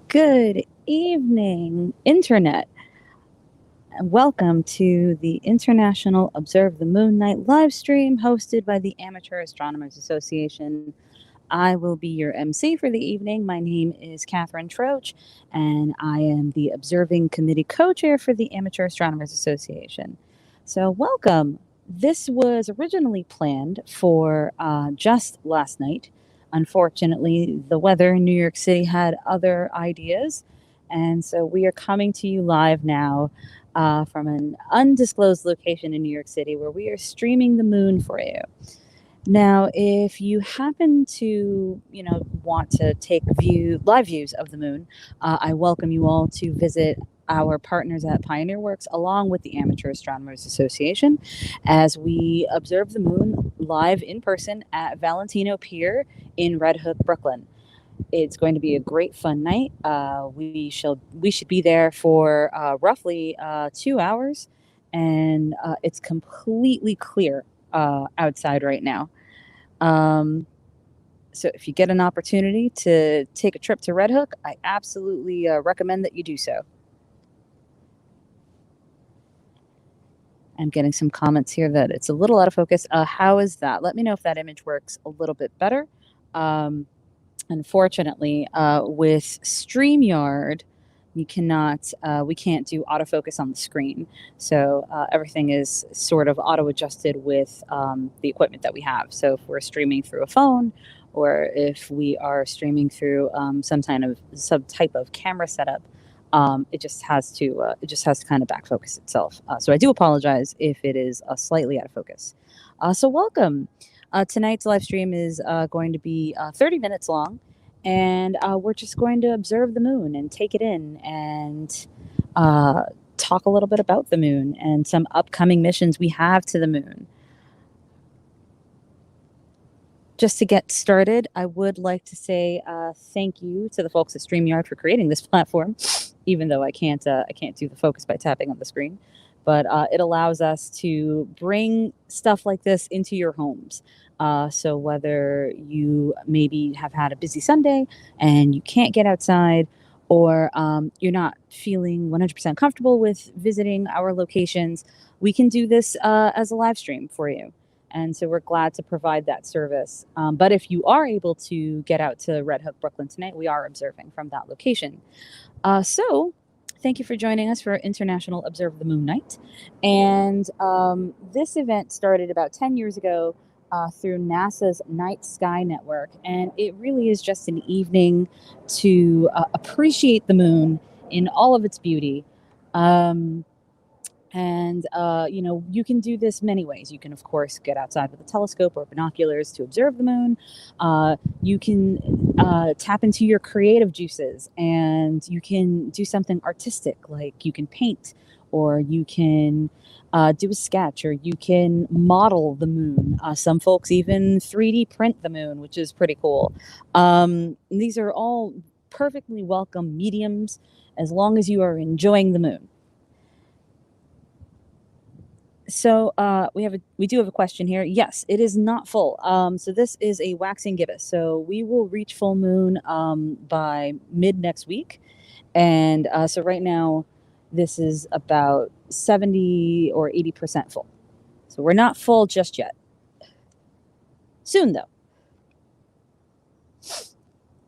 Good evening, Internet, and welcome to the International Observe the Moon Night live stream hosted by the Amateur Astronomers Association. I will be your MC for the evening. My name is Catherine Troach, and I am the Observing Committee co-chair for the Amateur Astronomers Association. So welcome. This was originally planned for just last night. Unfortunately, the weather in New York City had other ideas, and so we are coming to you live now from an undisclosed location in New York City where we are streaming the moon for you. Now, if you happen to, want to take live views of the moon, I welcome you all to visit our partners at Pioneer Works along with the Amateur Astronomers Association as we observe the moon live in person at Valentino Pier in Red Hook, Brooklyn. It's going to be a great fun night. We should be there for roughly 2 hours, and it's completely clear outside right now. So if you get an opportunity to take a trip to Red Hook, I absolutely recommend that you do so. I'm getting some comments here that it's a little out of focus. How is that? Let me know if that image works a little bit better. Unfortunately, with StreamYard, we can't do autofocus on the screen. So everything is sort of auto-adjusted with the equipment that we have. So if we're streaming through a phone, or if we are streaming through some type of camera setup, it just has to kind of back focus itself. So I do apologize if it is slightly out of focus. So welcome. Tonight's live stream is going to be 30 minutes long, and we're just going to observe the moon and take it in and talk a little bit about the moon and some upcoming missions we have to the moon. Just to get started, I would like to say thank you to the folks at StreamYard for creating this platform, even though I can't do the focus by tapping on the screen. But it allows us to bring stuff like this into your homes. So whether you maybe have had a busy Sunday and you can't get outside, or you're not feeling 100% comfortable with visiting our locations, we can do this as a live stream for you. And so we're glad to provide that service. But if you are able to get out to Red Hook, Brooklyn tonight, we are observing from that location. So thank you for joining us for International Observe the Moon Night. And this event started about 10 years ago through NASA's Night Sky Network. And it really is just an evening to appreciate the moon in all of its beauty. You can do this many ways. You can, of course, get outside with a telescope or binoculars to observe the moon. You can tap into your creative juices, and you can do something artistic, like you can paint, or you can do a sketch, or you can model the moon. Some folks even 3D print the moon, which is pretty cool. These are all perfectly welcome mediums as long as you are enjoying the moon. So we do have a question here. Yes, it is not full. So this is a waxing gibbous. So we will reach full moon by mid next week. And so right now, this is about 70 or 80% full. So we're not full just yet. Soon, though.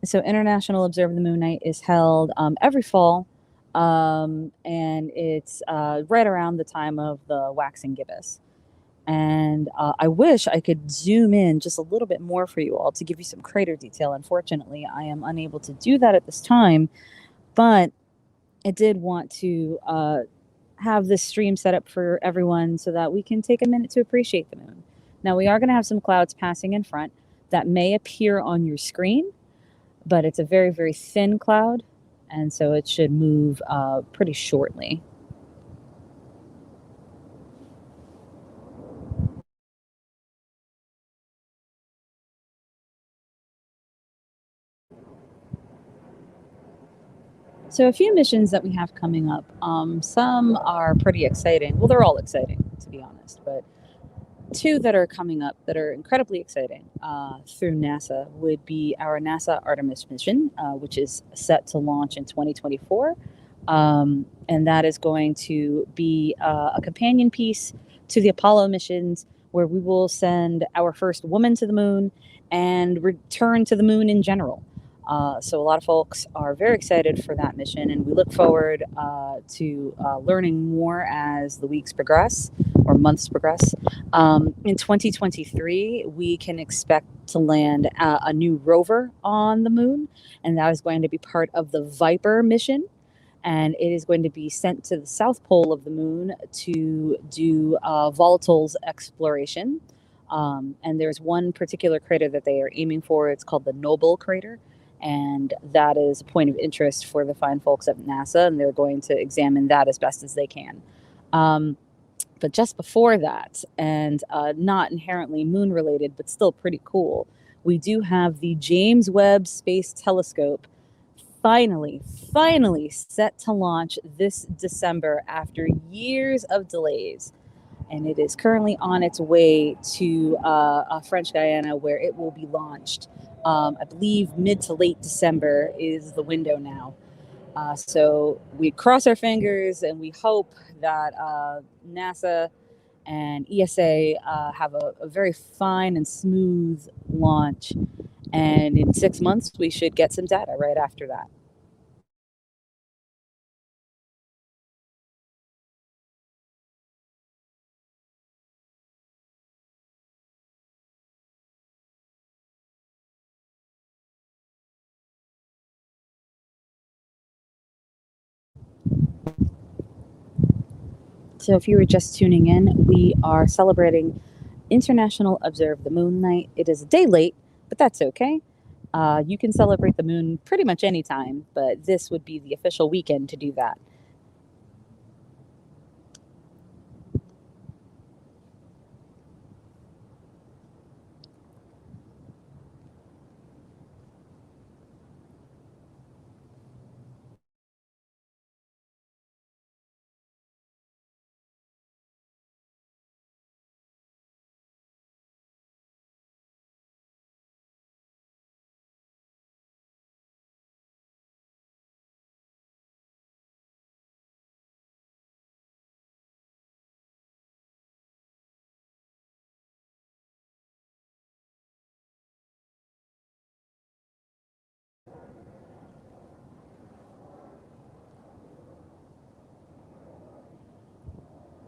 So International Observe the Moon Night is held every fall. And it's right around the time of the waxing gibbous. And I wish I could zoom in just a little bit more for you all to give you some crater detail. Unfortunately, I am unable to do that at this time, but I did want to have this stream set up for everyone so that we can take a minute to appreciate the moon. Now, we are going to have some clouds passing in front that may appear on your screen, but it's a very, very thin cloud, and so it should move pretty shortly. So a few missions that we have coming up. Some are pretty exciting. Well, they're all exciting, to be honest. But two that are coming up that are incredibly exciting through NASA would be our NASA Artemis mission, which is set to launch in 2024. And that is going to be a companion piece to the Apollo missions, where we will send our first woman to the moon and return to the moon in general. So a lot of folks are very excited for that mission, and we look forward to learning more as the weeks progress or months progress. In 2023, we can expect to land a new rover on the moon, and that is going to be part of the Viper mission. And it is going to be sent to the south pole of the moon to do volatiles exploration. And there's one particular crater that they are aiming for. It's called the Noble crater. And that is a point of interest for the fine folks at NASA, and they're going to examine that as best as they can. But just before that, and not inherently moon related, but still pretty cool, we do have the James Webb Space Telescope finally set to launch this December after years of delays. And it is currently on its way to French Guiana, where it will be launched. I believe mid to late December is the window now. So we cross our fingers and we hope that NASA and ESA have a very fine and smooth launch. And in 6 months, we should get some data right after that. So if you were just tuning in, we are celebrating International Observe the Moon Night. It is a day late, but that's okay. You can celebrate the moon pretty much any time, but this would be the official weekend to do that.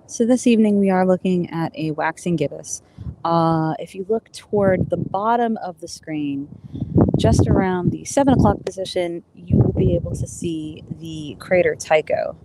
So this evening we are looking at a waxing gibbous. If you look toward the bottom of the screen, just around the 7 o'clock position, you will be able to see the crater Tycho.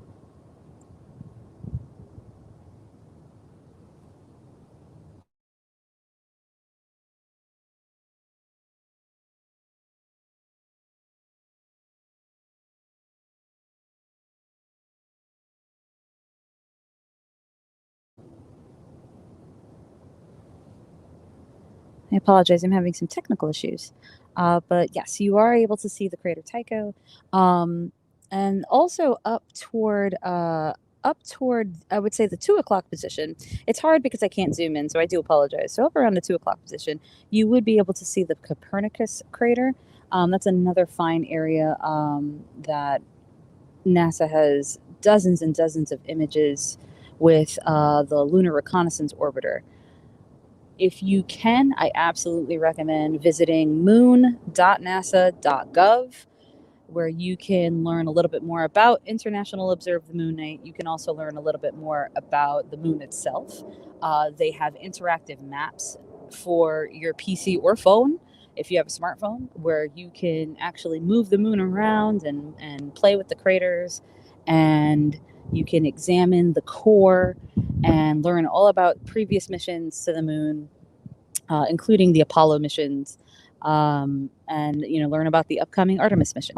I apologize, I'm having some technical issues. But yes, you are able to see the crater Tycho. And also up toward, I would say, the 2 o'clock position. It's hard because I can't zoom in, so I do apologize. So up around the 2 o'clock position, you would be able to see the Copernicus crater. That's another fine area that NASA has dozens and dozens of images with the Lunar Reconnaissance Orbiter. If you can, I absolutely recommend visiting moon.nasa.gov, where you can learn a little bit more about International Observe the Moon Night. You can also learn a little bit more about the moon itself. They have interactive maps for your PC or phone, if you have a smartphone, where you can actually move the moon around and play with the craters, and you can examine the core and learn all about previous missions to the moon, including the Apollo missions, and learn about the upcoming Artemis mission.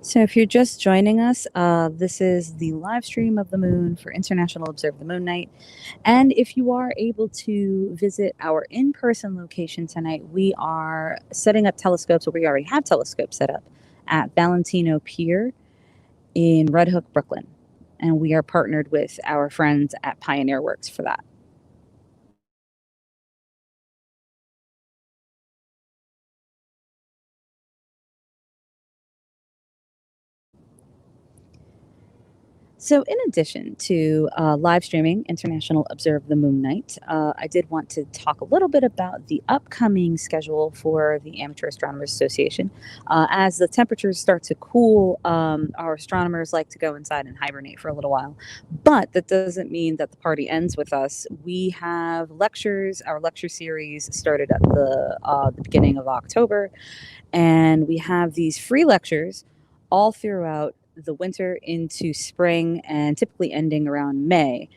So if you're just joining us, this is the live stream of the moon for International Observe the Moon Night. And if you are able to visit our in-person location tonight, we are setting up telescopes, or we already have telescopes set up at Valentino Pier in Red Hook, Brooklyn. And we are partnered with our friends at Pioneer Works for that. So, in addition to live streaming International Observe the Moon Night, I did want to talk a little bit about the upcoming schedule for the Amateur Astronomers Association. As the temperatures start to cool, our astronomers like to go inside and hibernate for a little while. But that doesn't mean that the party ends with us. We have lectures. Our lecture series started at the beginning of October, and we have these free lectures all throughout the winter into spring and typically ending around May.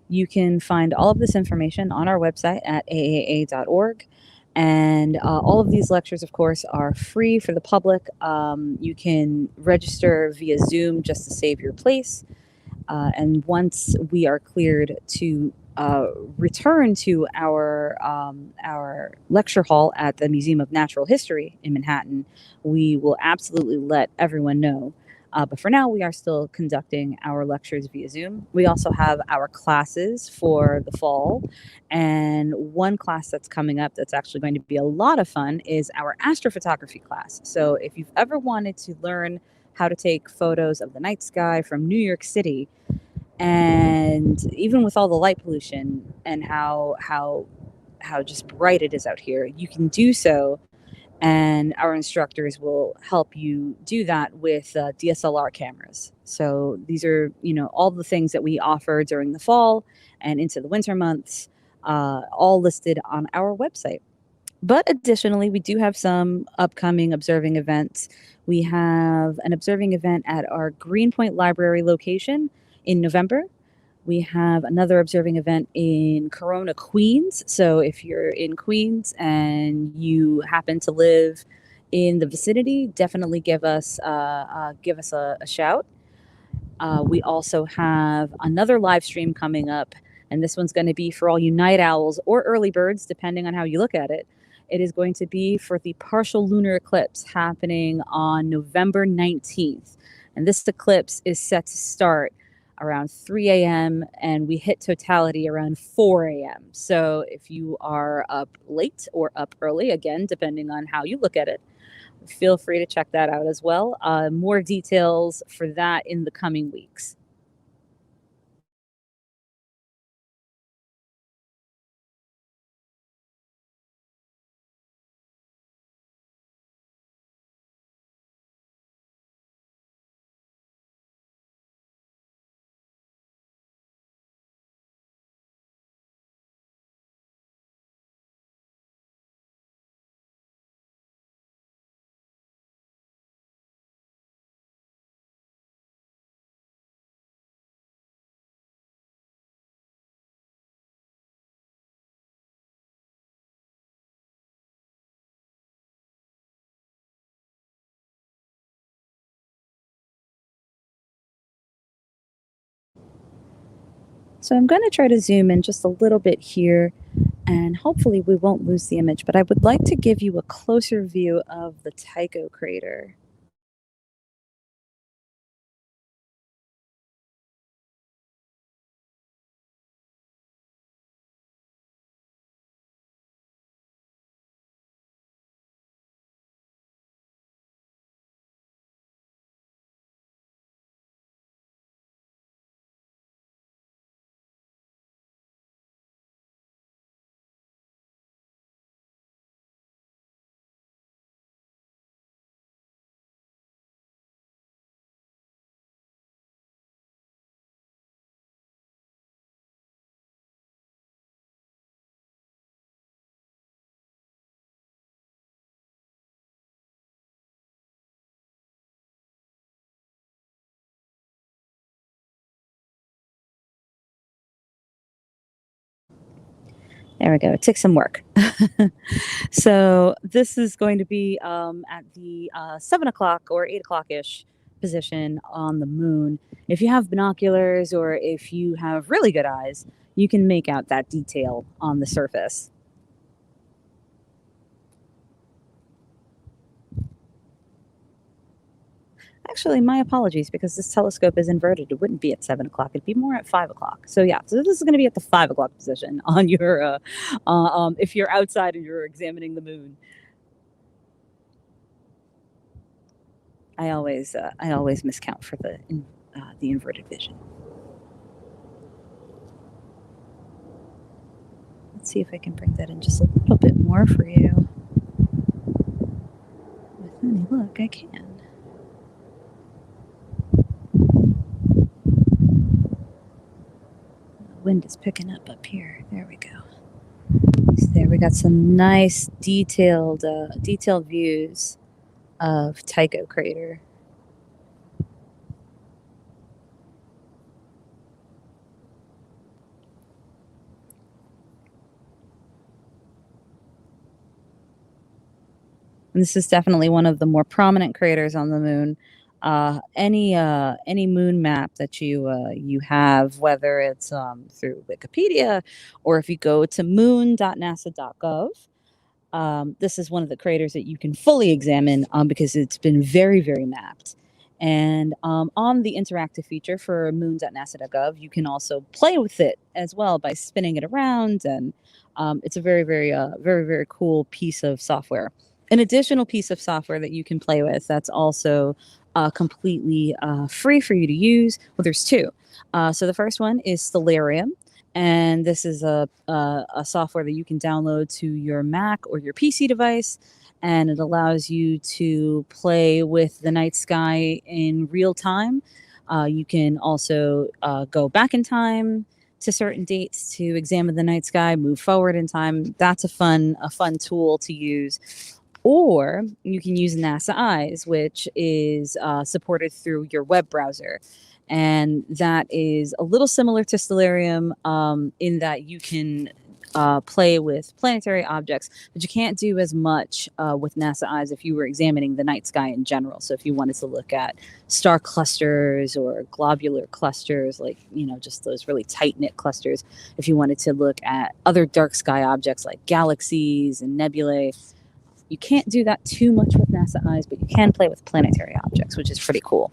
You can find all of this information on our website at aaa.org. And all of these lectures, of course, are free for the public. You can register via Zoom just to save your place. And once we are cleared to return to our lecture hall at the Museum of Natural History in Manhattan, we will absolutely let everyone know. But for now, we are still conducting our lectures via Zoom. We also have our classes for the fall. And one class that's coming up that's actually going to be a lot of fun is our astrophotography class. So if you've ever wanted to learn how to take photos of the night sky from New York City, and even with all the light pollution and how just bright it is out here, you can do so, and our instructors will help you do that with DSLR cameras. So these are, all the things that we offer during the fall and into the winter months, all listed on our website. But additionally, we do have some upcoming observing events. We have an observing event at our Greenpoint Library location in November. We have another observing event in Corona, Queens. So if you're in Queens and you happen to live in the vicinity, definitely give us a shout. We also have another live stream coming up, and this one's going to be for all you night owls or early birds, depending on how you look at it. It is going to be for the partial lunar eclipse happening on November 19th. And this eclipse is set to start around 3 a.m. and we hit totality around 4 a.m. So if you are up late or up early, again, depending on how you look at it, feel free to check that out as well. More details for that in the coming weeks. So I'm going to try to zoom in just a little bit here, and hopefully we won't lose the image, but I would like to give you a closer view of the Tycho crater. There we go. It took some work. So this is going to be at the 7 o'clock or 8 o'clock ish position on the moon. If you have binoculars or if you have really good eyes, you can make out that detail on the surface. Actually, my apologies, because this telescope is inverted. It wouldn't be at 7 o'clock. It'd be more at 5 o'clock. So yeah, so this is going to be at the 5 o'clock position on your, if you're outside and you're examining the moon. I always miscount for the inverted vision. Let's see if I can bring that in just a little bit more for you. With any luck, I can. The wind is picking up here. There we go. So there we got some nice detailed views of Tycho crater. And this is definitely one of the more prominent craters on the moon. Any moon map that you have, whether it's through Wikipedia or if you go to moon.nasa.gov, this is one of the craters that you can fully examine because it's been very, very mapped. And on the interactive feature for moon.nasa.gov, you can also play with it as well by spinning it around. And it's a very, very, very, very cool piece of software. An additional piece of software that you can play with that's also completely free for you to use. Well, there's two. So the first one is Stellarium. And this is a software that you can download to your Mac or your PC device, and it allows you to play with the night sky in real time. You can also go back in time to certain dates to examine the night sky, move forward in time. That's a fun tool to use. Or you can use NASA Eyes, which is supported through your web browser. And that is a little similar to Stellarium in that you can play with planetary objects, but you can't do as much with NASA Eyes if you were examining the night sky in general. So if you wanted to look at star clusters or globular clusters, like, just those really tight-knit clusters, if you wanted to look at other dark sky objects like galaxies and nebulae, you can't do that too much with NASA Eyes, but you can play with planetary objects, which is pretty cool.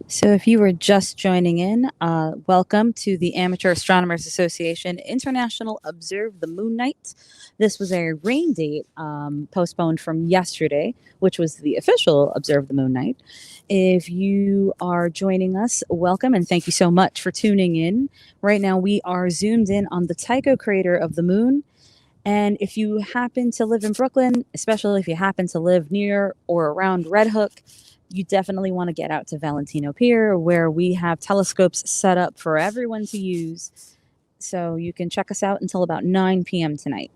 So if you were just joining in, welcome to the Amateur Astronomers Association International Observe the Moon Night. This was a rain date postponed from yesterday, which was the official Observe the Moon Night. If you are joining us, welcome, and thank you so much for tuning in. Right now we are zoomed in on the Tycho crater of the moon. And if you happen to live in Brooklyn, especially if you happen to live near or around Red Hook, you definitely want to get out to Valentino Pier, where we have telescopes set up for everyone to use. So you can check us out until about 9 p.m. tonight.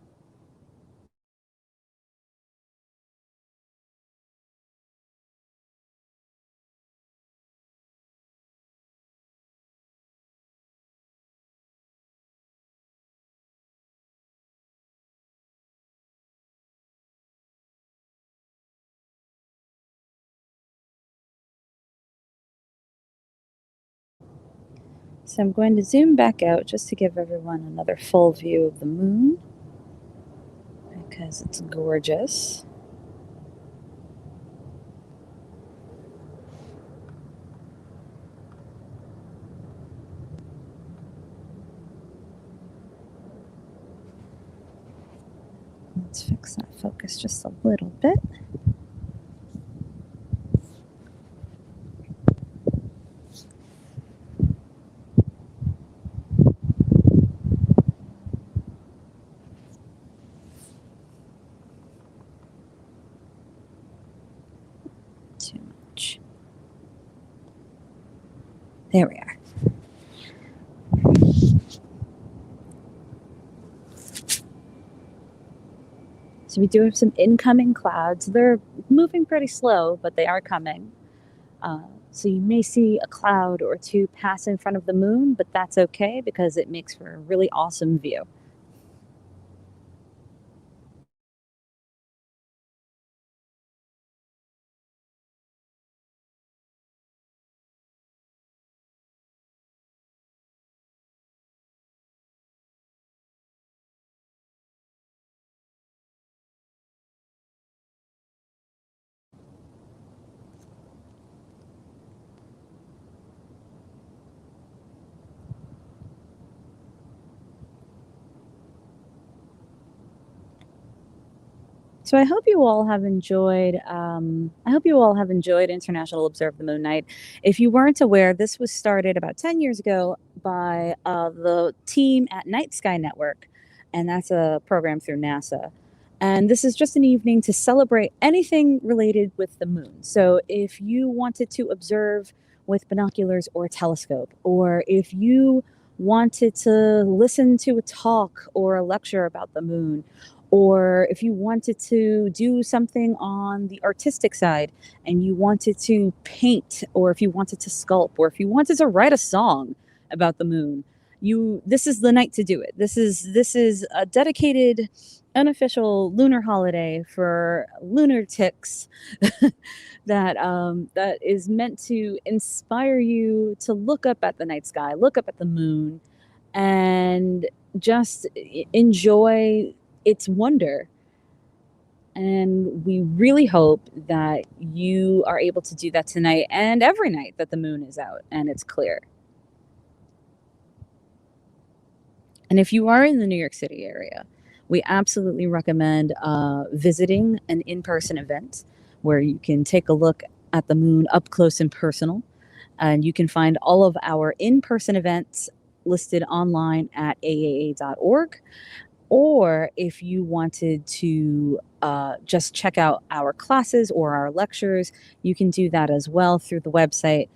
So I'm going to zoom back out just to give everyone another full view of the moon, because it's gorgeous. Let's fix that focus just a little bit. Too much. There we are. So we do have some incoming clouds. They're moving pretty slow, but they are coming. So you may see a cloud or two pass in front of the moon, but that's okay because it makes for a really awesome view. So I hope you all have enjoyed. I hope you all have enjoyed International Observe the Moon Night. If you weren't aware, this was started about 10 years ago by the team at Night Sky Network, and that's a program through NASA. And this is just an evening to celebrate anything related with the moon. So if you wanted to observe with binoculars or a telescope, or if you wanted to listen to a talk or a lecture about the moon, or if you wanted to do something on the artistic side and you wanted to paint, or if you wanted to sculpt, or if you wanted to write a song about the moon, this is the night to do it. This is a dedicated unofficial lunar holiday for lunatics that is meant to inspire you to look up at the night sky, look up at the moon, and just enjoy its wonder. And we really hope that you are able to do that tonight and every night that the moon is out and it's clear. And if you are in the New York City area, we absolutely recommend visiting an in-person event where you can take a look at the moon up close and personal. And you can find all of our in-person events listed online at aaa.org. Or if you wanted to just check out our classes or our lectures, you can do that as well through the website.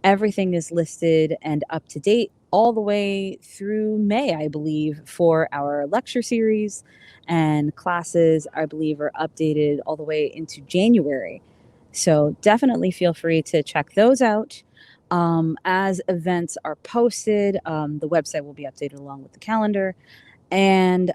Everything is listed and up to date all the way through May, I believe, for our lecture series, and classes, I believe, are updated all the way into January. So definitely feel free to check those out. As events are posted, the website will be updated along with the calendar. And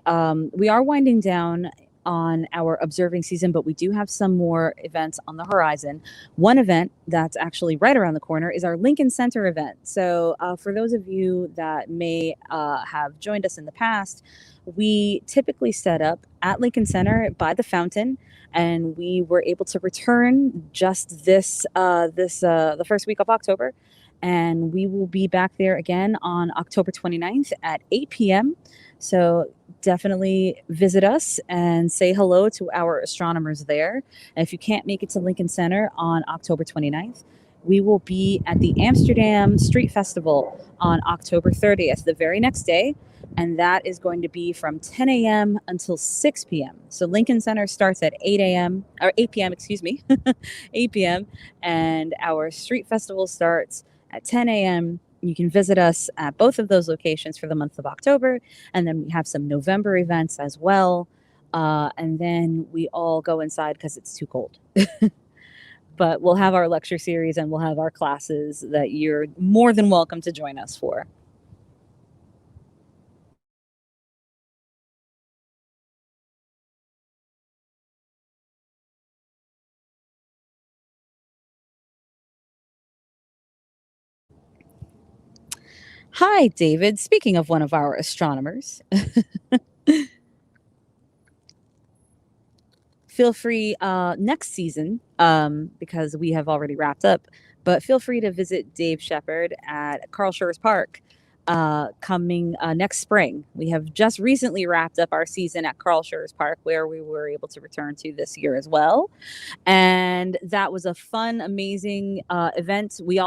we are winding down on our observing season, but we do have some more events on the horizon. One event that's actually right around the corner is our Lincoln Center event. So for those of you that may have joined us in the past, we typically set up at Lincoln Center by the fountain, and we were able to return just the first week of October. And we will be back there again on October 29th at 8 p.m. So definitely visit us and say hello to our astronomers there. And if you can't make it to Lincoln Center on October 29th, we will be at the Amsterdam Street Festival on October 30th, the very next day. And that is going to be from 10 a.m. until 6 p.m. So Lincoln Center starts at 8 a.m. or 8 p.m., excuse me, 8 p.m. And our street festival starts at 10 a.m. You can visit us at both of those locations for the month of October. And then we have some November events as well. And then we all go inside because it's too cold. But we'll have our lecture series and we'll have our classes that you're more than welcome to join us for. Hi, David. Speaking of one of our astronomers, feel free next season, because we have already wrapped up, but feel free to visit Dave Shepard at Carl Schurz Park coming next spring. We have just recently wrapped up our season at Carl Schurz Park, where we were able to return to this year as well. And that was a fun, amazing event. We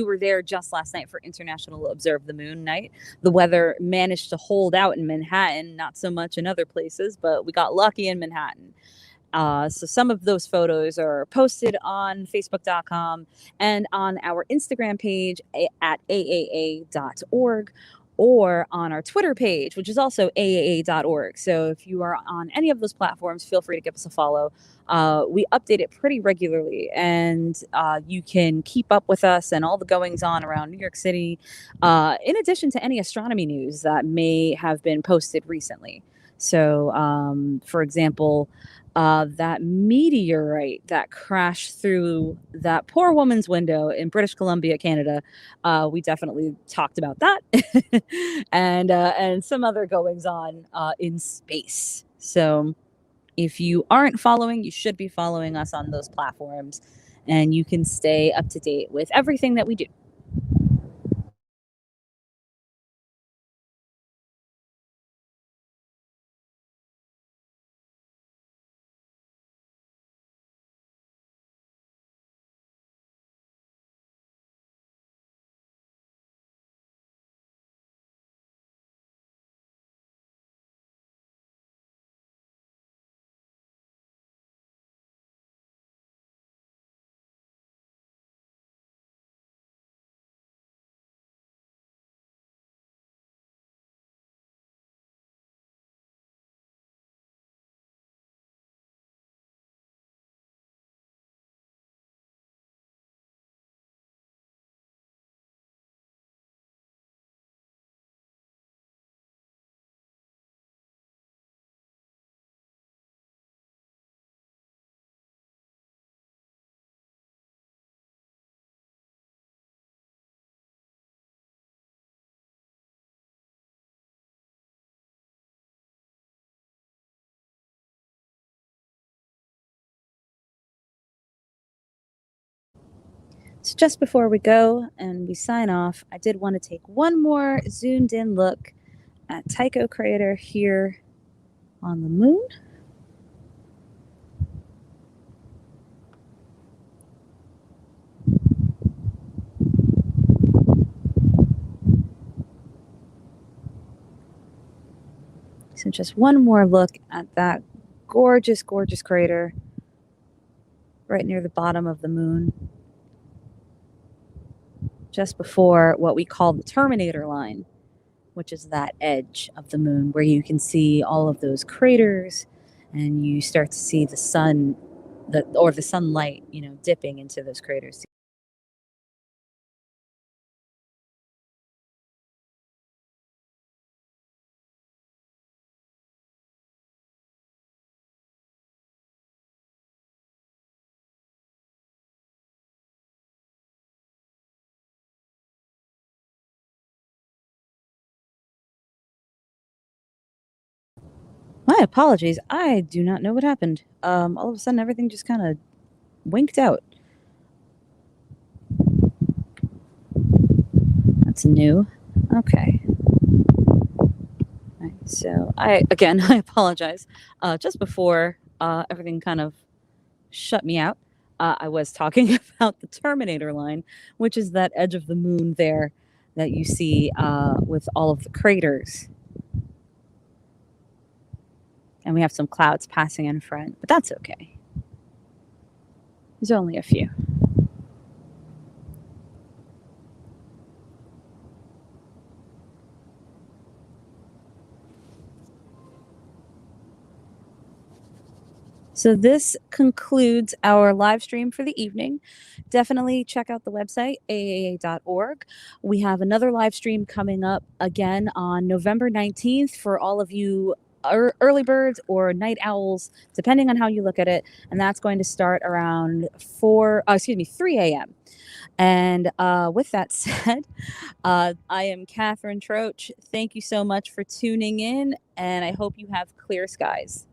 were there just last night for International Observe the Moon Night. The weather managed to hold out in Manhattan, not so much in other places, but we got lucky in Manhattan. So some of those photos are posted on facebook.com and on our Instagram page at aaa.org. or on our Twitter page, which is also aaa.org. So if you are on any of those platforms, feel free to give us a follow. We update it pretty regularly, and you can keep up with us and all the goings on around New York City, in addition to any astronomy news that may have been posted recently. So, for example, that meteorite that crashed through that poor woman's window in British Columbia, Canada, we definitely talked about that, and some other goings on in space. So if you aren't following, you should be following us on those platforms, and you can stay up to date with everything that we do. So just before we go and we sign off, I did want to take one more zoomed in look at Tycho crater here on the moon. So just one more look at that gorgeous, gorgeous crater right near the bottom of the moon, just before what we call the terminator line, which is that edge of the moon where you can see all of those craters and you start to see the sun, the sunlight, dipping into those craters. My apologies. I do not know what happened. All of a sudden, everything just kind of winked out. That's new. Okay. Right, so I apologize. Just before everything kind of shut me out, I was talking about the Terminator line, which is that edge of the moon there that you see with all of the craters. And we have some clouds passing in front, but that's okay. There's only a few. So this concludes our live stream for the evening. Definitely check out the website, aaa.org. We have another live stream coming up again on November 19th for all of you early birds or night owls, depending on how you look at it. And that's going to start around 3 a.m. And with that said, I am Catherine Troach. Thank you so much for tuning in, and I hope you have clear skies.